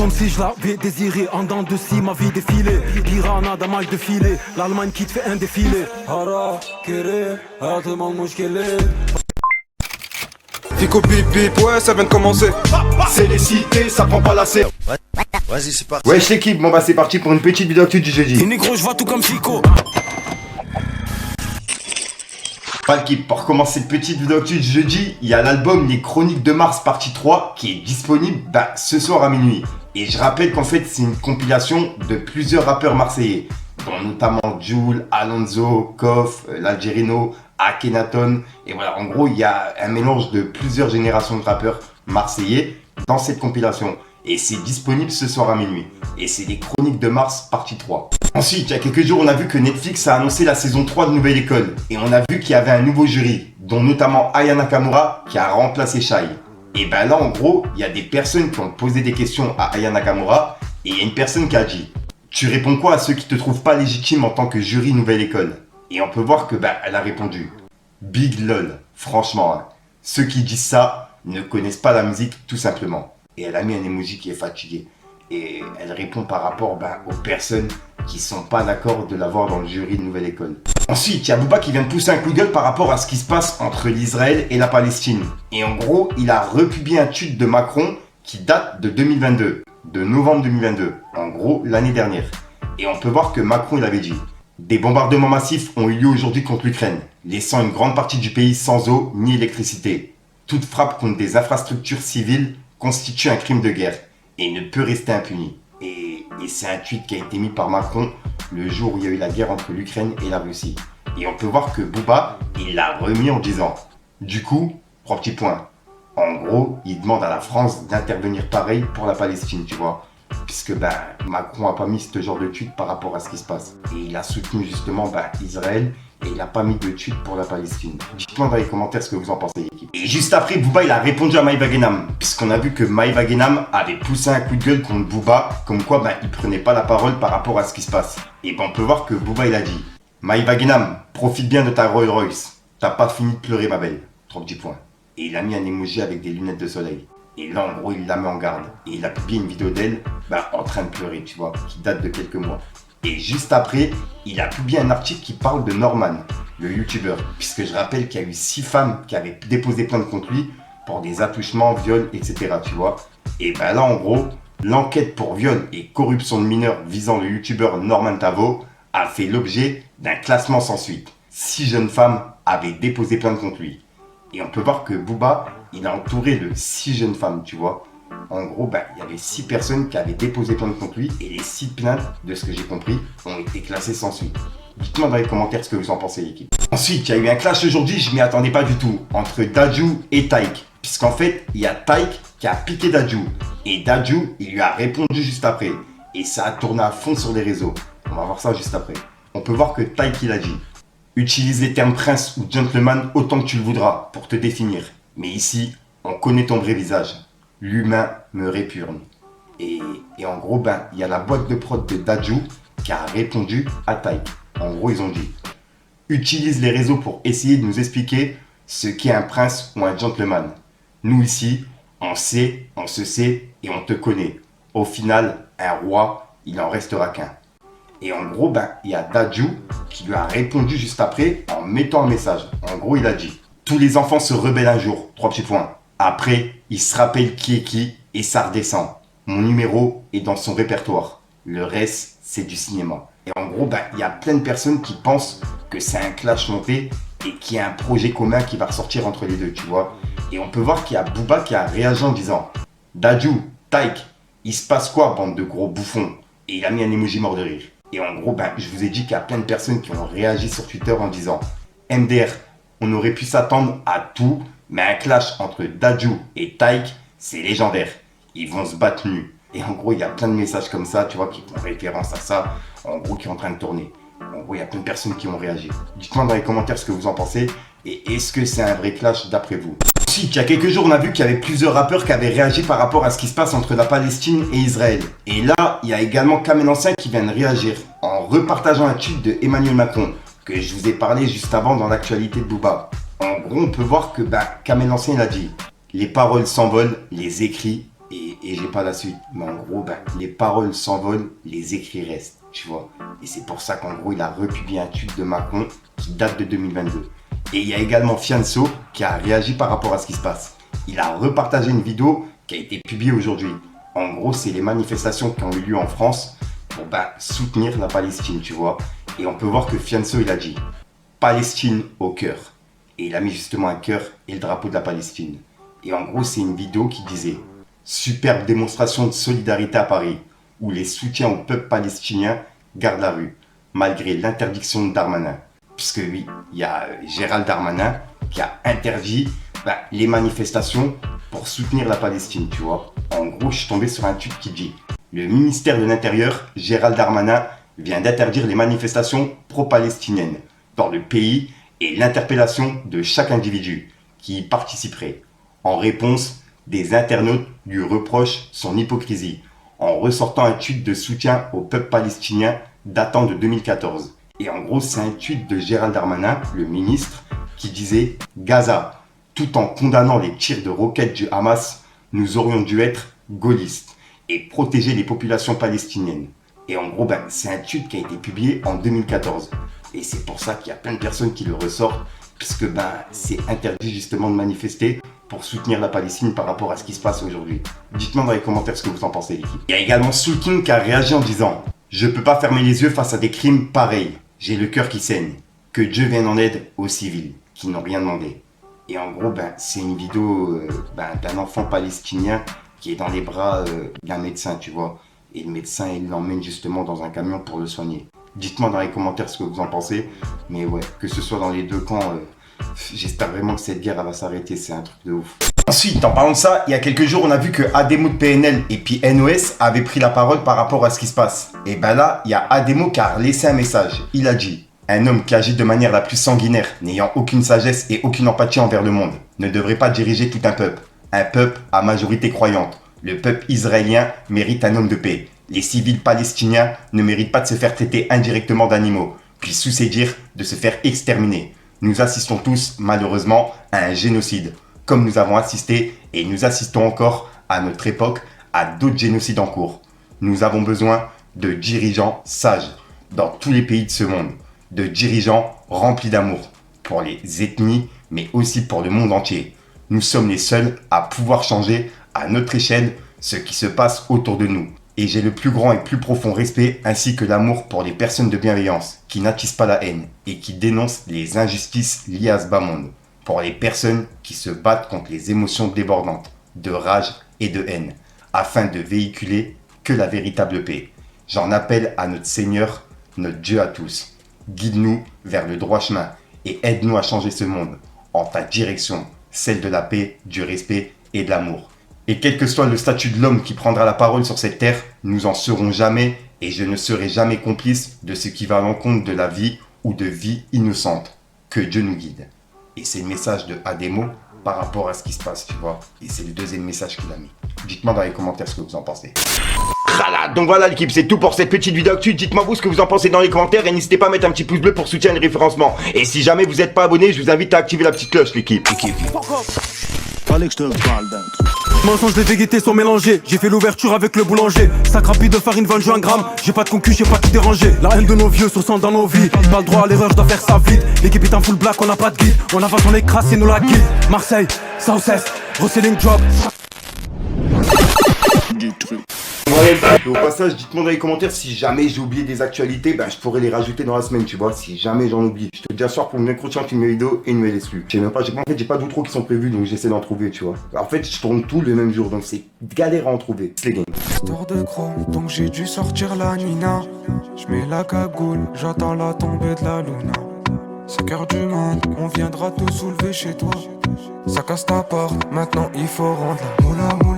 comme si je l'avais désiré. En dents de scie, ma vie défilée. Piranha d'un mal de filet. L'Allemagne qui te fait un défilé. Hara, kéré, demande moi Fico pip pip, ouais ça vient de commencer. C'est les cités, ça prend pas la serre. Vas-y, c'est parti. Wesh l'équipe, bon bah c'est parti pour une petite vidéo actu du jeudi. Et négro, je vois tout comme Fico. Pas l'équipe, pour commencer cette petite vidéo actu du jeudi, il y a l'album Les Chroniques de Mars partie 3 qui est disponible ce soir à minuit. Et je rappelle qu'en fait c'est une compilation de plusieurs rappeurs marseillais, dont notamment Jul, Alonso, Koff, l'Algerino, Akhenaton. Et voilà, en gros il y a un mélange de plusieurs générations de rappeurs marseillais dans cette compilation. Et c'est disponible ce soir à minuit. Et c'est Les Chroniques de Mars partie 3. Ensuite, il y a quelques jours, on a vu que Netflix a annoncé la saison 3 de Nouvelle École. Et on a vu qu'il y avait un nouveau jury, dont notamment Aya Nakamura, qui a remplacé Shai. Et ben là, en gros, il y a des personnes qui ont posé des questions à Aya Nakamura. Et il y a une personne qui a dit « Tu réponds quoi à ceux qui te trouvent pas légitime en tant que jury Nouvelle École ?» Et on peut voir que elle a répondu « Big lol, franchement, hein, ceux qui disent ça ne connaissent pas la musique tout simplement. » Et elle a mis un emoji qui est fatigué. Et elle répond par rapport aux personnes qui sont pas d'accord de l'avoir dans le jury de Nouvelle École. Ensuite, il y a Booba qui vient de pousser un coup de gueule par rapport à ce qui se passe entre l'Israël et la Palestine. Et en gros, il a republié un tweet de Macron qui date de 2022, de novembre 2022. En gros, l'année dernière. Et on peut voir que Macron, il avait dit « Des bombardements massifs ont eu lieu aujourd'hui contre l'Ukraine, laissant une grande partie du pays sans eau ni électricité. Toute frappe contre des infrastructures civiles constitue un crime de guerre et ne peut rester impuni. » Et c'est un tweet qui a été mis par Macron le jour où il y a eu la guerre entre l'Ukraine et la Russie. Et on peut voir que Booba, il l'a remis en disant « Du coup, 3 petits points. En gros, il demande à la France d'intervenir pareil pour la Palestine, tu vois. Puisque Macron n'a pas mis ce genre de tweet par rapport à ce qui se passe. Et il a soutenu justement Israël. Et il n'a pas mis de tweet pour la Palestine. Dites-moi dans les commentaires ce que vous en pensez, l'équipe. Et juste après, Booba il a répondu à Maïva Guénam. Puisqu'on a vu que Maïva Guénam avait poussé un coup de gueule contre Booba. Comme quoi il prenait pas la parole par rapport à ce qui se passe. Et on peut voir que Booba il a dit « Maïva Guénam, profite bien de ta Rolls Royce. T'as pas fini de pleurer ma belle. » 3 petits points. Et il a mis un emoji avec des lunettes de soleil. Et là en gros il la met en garde. Et il a publié une vidéo d'elle en train de pleurer, tu vois. Qui date de quelques mois. Et juste après, il a publié un article qui parle de Norman, le youtubeur. Puisque je rappelle qu'il y a eu 6 femmes qui avaient déposé plainte contre lui pour des attouchements, viols, etc. Tu vois. Et là, en gros, l'enquête pour viol et corruption de mineurs visant le youtubeur Norman Tavo a fait l'objet d'un classement sans suite. 6 jeunes femmes avaient déposé plainte contre lui. Et on peut voir que Booba, il a entouré de 6 jeunes femmes, tu vois. En gros, il y avait 6 personnes qui avaient déposé plainte contre lui et les 6 plaintes, de ce que j'ai compris, ont été classées sans suite. Dites-moi dans les commentaires ce que vous en pensez, l'équipe. Ensuite, il y a eu un clash aujourd'hui, je m'y attendais pas du tout, entre Dadju et Taïk. Puisqu'en fait, il y a Taïk qui a piqué Dadju. Et Dadju, il lui a répondu juste après. Et ça a tourné à fond sur les réseaux. On va voir ça juste après. On peut voir que Taïk, il a dit « Utilise les termes prince ou gentleman autant que tu le voudras pour te définir. Mais ici, on connaît ton vrai visage. L'humain me répugne. » Et en gros, il y a la boîte de prod de Dadju qui a répondu à Taïk. En gros, ils ont dit « Utilise les réseaux pour essayer de nous expliquer ce qu'est un prince ou un gentleman. Nous ici, on sait, on se sait et on te connaît. Au final, un roi, il en restera qu'un. » Et en gros, il y a Dadju qui lui a répondu juste après en mettant un message. En gros, il a dit « Tous les enfants se rebellent un jour. 3 petits points. Après, ils se rappellent qui est qui et ça redescend. Mon numéro est dans son répertoire. Le reste, c'est du cinéma. » Et en gros, il y a plein de personnes qui pensent que c'est un clash monté et qu'il y a un projet commun qui va ressortir entre les deux, tu vois. Et on peut voir qu'il y a Booba qui a réagi en disant « Dadju, Taïk, il se passe quoi, bande de gros bouffons ?» Et il a mis un emoji mort de rire. Et en gros, je vous ai dit qu'il y a plein de personnes qui ont réagi sur Twitter en disant « MDR, on aurait pu s'attendre à tout, mais un clash entre Dadju et Taïk, c'est légendaire. Ils vont se battre nus. » Et en gros, il y a plein de messages comme ça, tu vois, qui font référence à ça, en gros, qui est en train de tourner. En gros, il y a plein de personnes qui ont réagi. Dites-moi dans les commentaires ce que vous en pensez, et est-ce que c'est un vrai clash d'après vous? Ensuite, il y a quelques jours, on a vu qu'il y avait plusieurs rappeurs qui avaient réagi par rapport à ce qui se passe entre la Palestine et Israël. Et là, il y a également Kamel Ancien qui vient de réagir en repartageant un tweet de Emmanuel Macron, que je vous ai parlé juste avant dans l'actualité de Booba. En gros, on peut voir que Kamel Ancien, il a dit « Les paroles s'envolent, les écrits, et et j'ai pas la suite. Mais en gros, les paroles s'envolent, les écrits restent, tu vois. Et c'est pour ça qu'en gros, il a republié un tweet de Macron qui date de 2022. Et il y a également Fianso qui a réagi par rapport à ce qui se passe. Il a repartagé une vidéo qui a été publiée aujourd'hui. En gros, c'est les manifestations qui ont eu lieu en France pour soutenir la Palestine, tu vois. Et on peut voir que Fianso, il a dit « Palestine au cœur ». Et il a mis justement un cœur et le drapeau de la Palestine. Et en gros, c'est une vidéo qui disait « Superbe démonstration de solidarité à Paris, où les soutiens au peuple palestinien gardent la rue, malgré l'interdiction de Darmanin. » Puisque oui, il y a Gérald Darmanin qui a interdit les manifestations pour soutenir la Palestine, tu vois. En gros, je suis tombé sur un tweet qui dit « Le ministère de l'Intérieur, Gérald Darmanin, vient d'interdire les manifestations pro-palestiniennes dans le pays et l'interpellation de chaque individu qui y participerait. En réponse, des internautes lui reprochent son hypocrisie en ressortant un tweet de soutien au peuple palestinien datant de 2014. » Et en gros, c'est un tweet de Gérald Darmanin, le ministre, qui disait « Gaza, tout en condamnant les tirs de roquettes du Hamas, nous aurions dû être gaullistes et protéger les populations palestiniennes. » Et en gros, c'est un tweet qui a été publié en 2014. Et c'est pour ça qu'il y a plein de personnes qui le ressortent, puisque c'est interdit justement de manifester pour soutenir la Palestine par rapport à ce qui se passe aujourd'hui. Dites-moi dans les commentaires ce que vous en pensez, l'équipe. Il y a également Soul King qui a réagi en disant « Je peux pas fermer les yeux face à des crimes pareils. J'ai le cœur qui saigne. Que Dieu vienne en aide aux civils qui n'ont rien demandé. » Et en gros, c'est une vidéo d'un enfant palestinien qui est dans les bras d'un médecin, tu vois. Et le médecin, il l'emmène justement dans un camion pour le soigner. Dites-moi dans les commentaires ce que vous en pensez. Mais ouais, que ce soit dans les deux camps, j'espère vraiment que cette guerre va s'arrêter. C'est un truc de ouf. Ensuite, en parlant de ça, il y a quelques jours, on a vu que Ademo de PNL et puis NOS avaient pris la parole par rapport à ce qui se passe. Et là, il y a Ademo qui a laissé un message. Il a dit « Un homme qui agit de manière la plus sanguinaire, n'ayant aucune sagesse et aucune empathie envers le monde, ne devrait pas diriger tout un peuple. Un peuple à majorité croyante. Le peuple israélien mérite un homme de paix. Les civils palestiniens ne méritent pas de se faire traiter indirectement d'animaux, puis sous ses dires de se faire exterminer. Nous assistons tous, malheureusement, à un génocide, comme nous avons assisté et nous assistons encore à notre époque à d'autres génocides en cours. Nous avons besoin de dirigeants sages dans tous les pays de ce monde, de dirigeants remplis d'amour pour les ethnies, mais aussi pour le monde entier. Nous sommes les seuls à pouvoir changer à notre échelle ce qui se passe autour de nous. Et j'ai le plus grand et plus profond respect ainsi que l'amour pour les personnes de bienveillance qui n'attisent pas la haine et qui dénoncent les injustices liées à ce bas monde. Pour les personnes qui se battent contre les émotions débordantes, de rage et de haine, afin de véhiculer que la véritable paix. J'en appelle à notre Seigneur, notre Dieu à tous. Guide-nous vers le droit chemin et aide-nous à changer ce monde en ta direction, celle de la paix, du respect et de l'amour. Et quel que soit le statut de l'homme qui prendra la parole sur cette terre, nous en serons jamais et je ne serai jamais complice de ce qui va à l'encontre de la vie ou de vie innocente. Que Dieu nous guide. Et c'est le message de Ademo par rapport à ce qui se passe, tu vois. Et c'est le deuxième message qu'il a mis. Dites-moi dans les commentaires ce que vous en pensez. Donc voilà l'équipe, c'est tout pour cette petite vidéo actu. Dites-moi vous ce que vous en pensez dans les commentaires et n'hésitez pas à mettre un petit pouce bleu pour soutenir le référencement. Et si jamais vous n'êtes pas abonné, je vous invite à activer la petite cloche l'équipe. Fallait que je te parle d'un truc. Mensonges, les vérités sont mélangées. J'ai fait l'ouverture avec le boulanger. Sac rapide de farine vendu un gramme. J'ai pas de concu, j'ai pas qui déranger. La haine de nos vieux se sent dans nos vies. Pas le droit à l'erreur, je dois faire ça vite. L'équipe est en full black, on n'a pas de guide. On avance, on écrase et nous la guide. Marseille, Southwest, reselling job. Du truc. Et au passage, dites-moi dans les commentaires si jamais j'ai oublié des actualités, je pourrais les rajouter dans la semaine, tu vois, si jamais j'en oublie. Je te dis à soir pour une prochaine film vidéo et une nouvelle exclue. Je sais même pas, j'ai pas d'outro qui sont prévus, donc j'essaie d'en trouver, tu vois. En fait, je tourne tout le même jour, donc c'est galère à en trouver. C'est les games. Histoire de chrome, donc j'ai dû sortir la nuina. Je mets la cagoule, j'attends la tombée de la luna. C'est cœur du monde, on viendra te soulever chez toi. Ça casse ta porte, maintenant il faut rendre la moula.